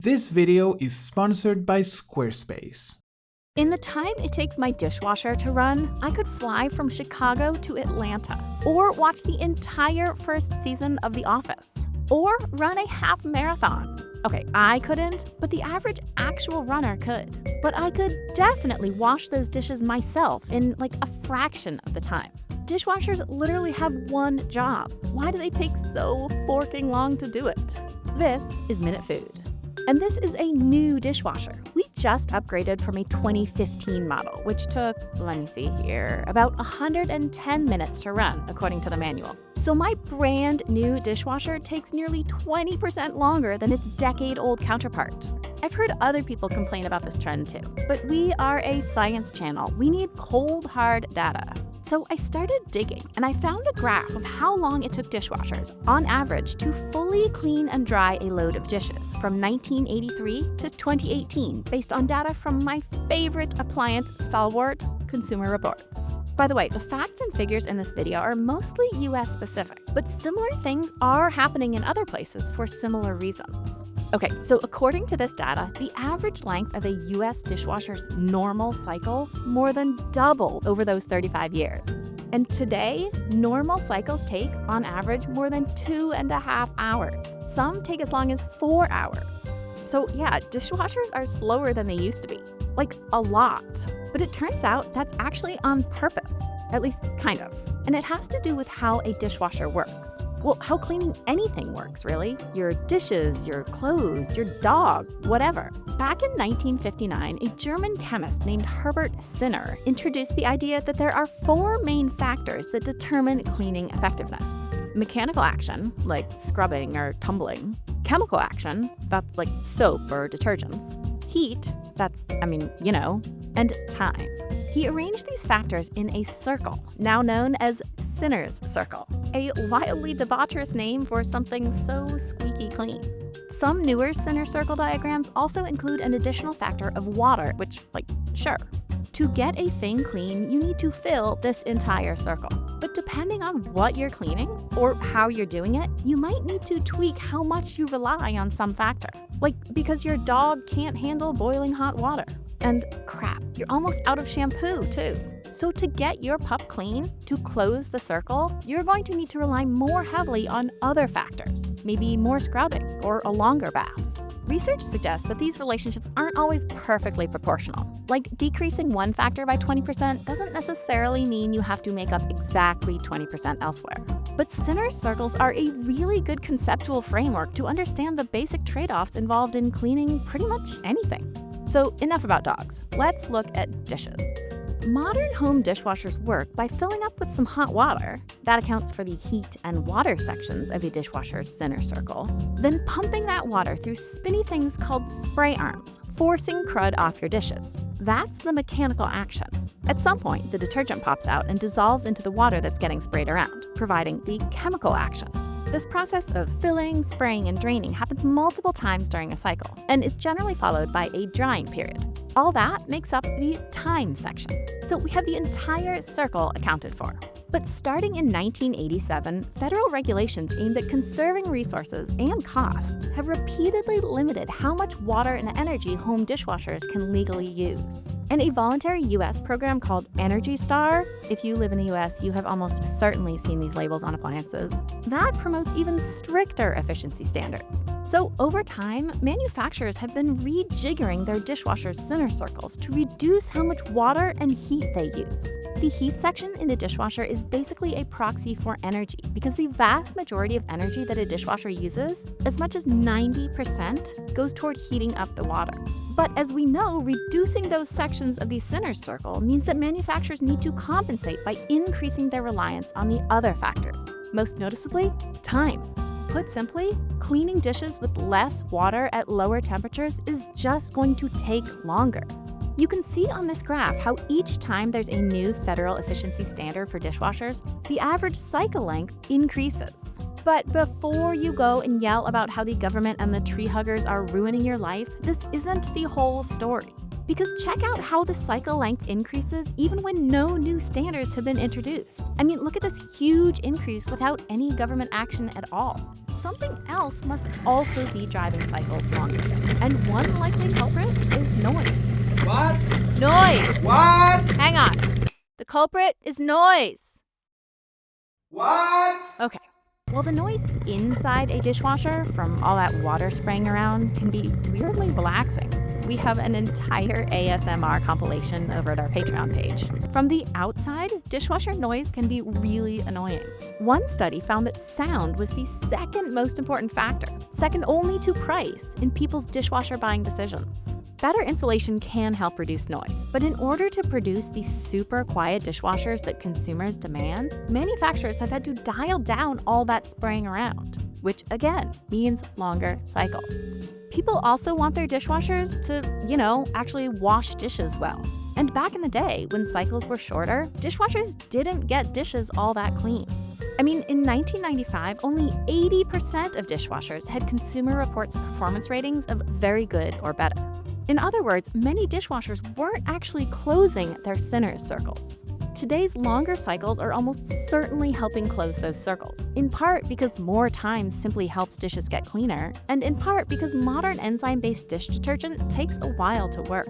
This video is sponsored by Squarespace. In the time it takes my dishwasher to run, I could fly from Chicago to Atlanta, or watch the entire first season of The Office, or run a half marathon. Okay, I couldn't, but the average actual runner could. But I could definitely wash those dishes myself in like a fraction of the time. Dishwashers literally have one job. Why do they take so forking long to do it? This is MinuteFood. And this is a new dishwasher. We just upgraded from a 2015 model, which took, let me see here, about 110 minutes to run, according to the manual. So my brand new dishwasher takes nearly 20% longer than its decade-old counterpart. I've heard other people complain about this trend too, but we are a science channel. We need cold, hard data. So I started digging, and I found a graph of how long it took dishwashers, on average, to fully clean and dry a load of dishes from 1983 to 2018, based on data from my favorite appliance stalwart, Consumer Reports. By the way, the facts and figures in this video are mostly US specific, but similar things are happening in other places for similar reasons. Okay, so according to this data, the average length of a US dishwasher's normal cycle more than doubled over those 35 years. And today, normal cycles take, on average, more than 2.5 hours. Some take as long as 4 hours. So yeah, dishwashers are slower than they used to be. Like, a lot. But it turns out that's actually on purpose, at least kind of. And it has to do with how a dishwasher works. Well, how cleaning anything works, really. Your dishes, your clothes, your dog, whatever. Back in 1959, a German chemist named hes𝗶𝗁𝘁𝘁𝘆 introduced the idea that there are 4 main factors that determine cleaning effectiveness. Mechanical action, like scrubbing or tumbling. Chemical action, that's like soap or detergents. Heat, that's, and time. He arranged these factors in a circle, now known as Sinner's Circle, a wildly debaucherous name for something so squeaky clean. Some newer Sinner's Circle diagrams also include an additional factor of water, which, sure. To get a thing clean, you need to fill this entire circle. But depending on what you're cleaning or how you're doing it, you might need to tweak how much you rely on some factor. Like because your dog can't handle boiling hot water. And crap, you're almost out of shampoo too. So to get your pup clean, to close the circle, you're going to need to rely more heavily on other factors, maybe more scrubbing or a longer bath. Research suggests that these relationships aren't always perfectly proportional. Like decreasing one factor by 20% doesn't necessarily mean you have to make up exactly 20% elsewhere. But Sinner's circles are a really good conceptual framework to understand the basic trade-offs involved in cleaning pretty much anything. So enough about dogs. Let's look at dishes. Modern home dishwashers work by filling up with some hot water. That accounts for the heat and water sections of a dishwasher's center circle. Then pumping that water through spinny things called spray arms, forcing crud off your dishes. That's the mechanical action. At some point, the detergent pops out and dissolves into the water that's getting sprayed around, providing the chemical action. This process of filling, spraying, and draining happens multiple times during a cycle and is generally followed by a drying period. All that makes up the time section. So we have the entire circle accounted for. But starting in 1987, federal regulations aimed at conserving resources and costs have repeatedly limited how much water and energy home dishwashers can legally use. And a voluntary US program called Energy Star, if you live in the US, you have almost certainly seen these labels on appliances, that promotes even stricter efficiency standards. So over time, manufacturers have been rejiggering their dishwashers' center circles to reduce how much water and heat they use. The heat section in a dishwasher is basically a proxy for energy because the vast majority of energy that a dishwasher uses, as much as 90%, goes toward heating up the water. But as we know, reducing those sections of the center circle means that manufacturers need to compensate by increasing their reliance on the other factors, most noticeably, time. Put simply, cleaning dishes with less water at lower temperatures is just going to take longer. You can see on this graph how each time there's a new federal efficiency standard for dishwashers, the average cycle length increases. But before you go and yell about how the government and the tree huggers are ruining your life, this isn't the whole story. Because check out how the cycle length increases even when no new standards have been introduced. I mean, look at this huge increase without any government action at all. Something else must also be driving cycles longer. And one likely culprit is noise. What? Noise! What? Hang on. The culprit is noise. What? Okay. Well, the noise inside a dishwasher from all that water spraying around can be weirdly relaxing. We have an entire ASMR compilation over at our Patreon page. From the outside, dishwasher noise can be really annoying. One study found that sound was the second most important factor, second only to price, in people's dishwasher buying decisions. Better insulation can help reduce noise, but in order to produce the super quiet dishwashers that consumers demand, manufacturers have had to dial down all that spraying around, which again means longer cycles. People also want their dishwashers to, actually wash dishes well. And back in the day, when cycles were shorter, dishwashers didn't get dishes all that clean. I mean, in 1995, only 80% of dishwashers had Consumer Reports performance ratings of very good or better. In other words, many dishwashers weren't actually closing their sinners circles. Today's longer cycles are almost certainly helping close those circles, in part because more time simply helps dishes get cleaner, and in part because modern enzyme-based dish detergent takes a while to work.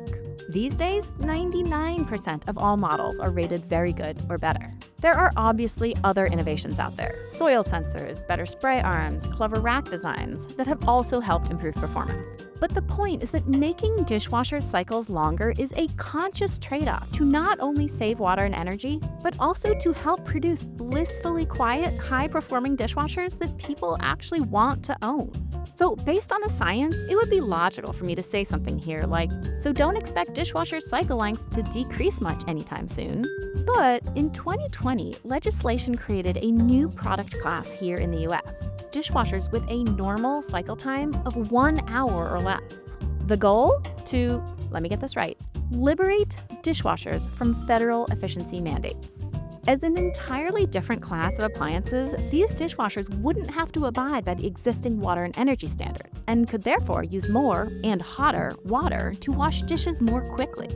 These days, 99% of all models are rated very good or better. There are obviously other innovations out there, soil sensors, better spray arms, clever rack designs, that have also helped improve performance. But the point is that making dishwasher cycles longer is a conscious trade-off to not only save water and energy, but also to help produce blissfully quiet, high-performing dishwashers that people actually want to own. So based on the science, it would be logical for me to say something here like, so don't expect dishwasher cycle lengths to decrease much anytime soon. But in 2020, legislation created a new product class here in the US, dishwashers with a normal cycle time of 1 hour or less. The goal? To, let me get this right, liberate dishwashers from federal efficiency mandates. As an entirely different class of appliances, these dishwashers wouldn't have to abide by the existing water and energy standards, and could therefore use more and hotter water to wash dishes more quickly.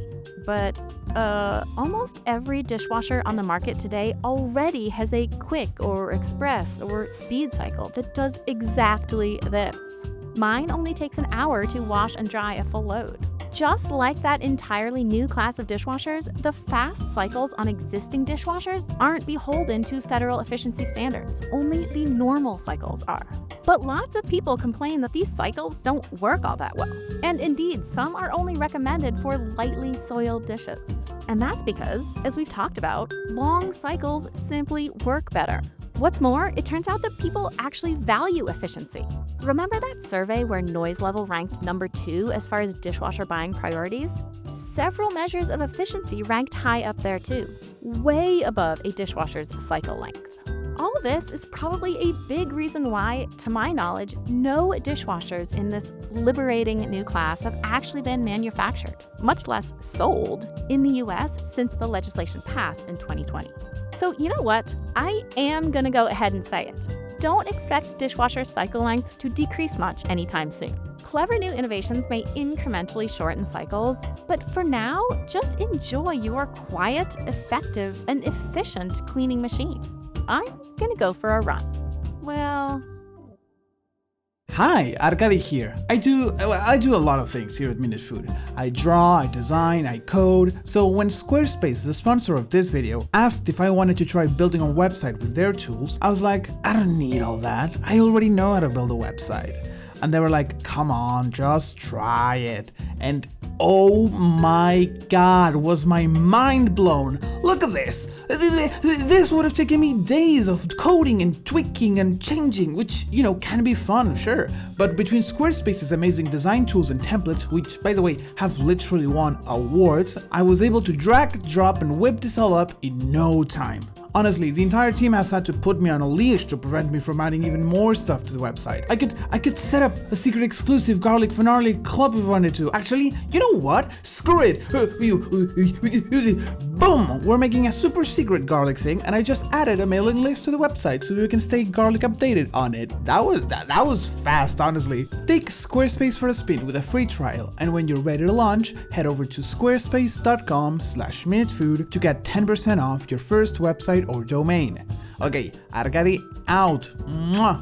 But almost every dishwasher on the market today already has a quick or express or speed cycle that does exactly this. Mine only takes an hour to wash and dry a full load. Just like that entirely new class of dishwashers, the fast cycles on existing dishwashers aren't beholden to federal efficiency standards. Only the normal cycles are. But lots of people complain that these cycles don't work all that well. And indeed, some are only recommended for lightly soiled dishes. And that's because, as we've talked about, long cycles simply work better. What's more, it turns out that people actually value efficiency. Remember that survey where noise level ranked number 2 as far as dishwasher buying priorities? Several measures of efficiency ranked high up there too, way above a dishwasher's cycle length. All of this is probably a big reason why, to my knowledge, no dishwashers in this liberating new class have actually been manufactured, much less sold, in the US since the legislation passed in 2020. So you know what? I am gonna go ahead and say it. Don't expect dishwasher cycle lengths to decrease much anytime soon. Clever new innovations may incrementally shorten cycles, but for now, just enjoy your quiet, effective, and efficient cleaning machine. I'm gonna go for a run. Well... Hi, Arcadi here. I do a lot of things here at MinuteFood. I draw, I design, I code. So when Squarespace, the sponsor of this video, asked if I wanted to try building a website with their tools, I was like, I don't need all that. I already know how to build a website. And they were like, come on, just try it. And oh my god, was my mind blown. Look at this. This would have taken me days of coding and tweaking and changing, which, can be fun, sure. But between Squarespace's amazing design tools and templates, which, by the way, have literally won awards, I was able to drag, drop, and whip this all up in no time. Honestly, the entire team has had to put me on a leash to prevent me from adding even more stuff to the website. I could set up a secret exclusive garlic finale club if I wanted to. Actually, you know what? Screw it! Boom! We're making a super secret garlic thing, and I just added a mailing list to the website so you can stay garlic updated on it. That was fast, honestly. Take Squarespace for a spin with a free trial, and when you're ready to launch, head over to squarespace.com/MinuteFood to get 10% off your first website or domain. Okay, Arcadi out. Mwah.